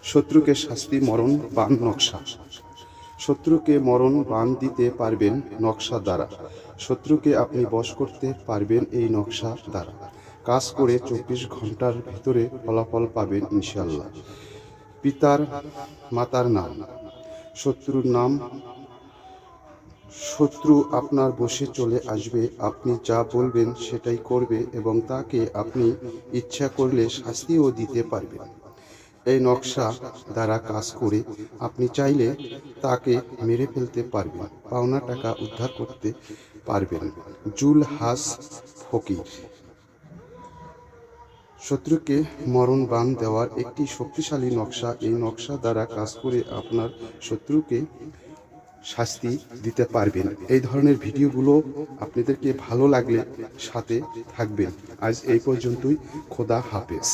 শত্রুকে শাস্তি মরণ বান নকশা। শত্রুকে মরণ বান দিতে পারবেন নকশা দ্বারা। শত্রুকে আপনি বশ করতে পারবেন এই নকশা দ্বারা। কাজ করে 24 ঘন্টার ভিতরে ফলাফল পাবেন ইনশাআল্লাহ। পিতার মাতার নাম, শত্রুর নাম। শত্রু আপনার বশে চলে আসবে, আপনি যা বলবেন সেটাই করবে এবং তাকে আপনি ইচ্ছা করলে শাস্তিও দিতে পারবেন। এই নকশা দ্বারা কাজ করে আপনি চাইলে তাকে মেরে ফেলতে পারবেন, পাওনা টাকা উদ্ধার করতে পারবেন। জুলহাস ফকির। শত্রুকে মরণ বান দেওয়ার একটি শক্তিশালী নকশা। এই নকশা দ্বারা কাজ করে আপনার শত্রুকে শাস্তি দিতে পারবেন। এই ধরনের ভিডিওগুলো আপনাদেরকে ভালো লাগলে সাথে থাকবেন। আজ এই পর্যন্তই। খোদা হাফেজ।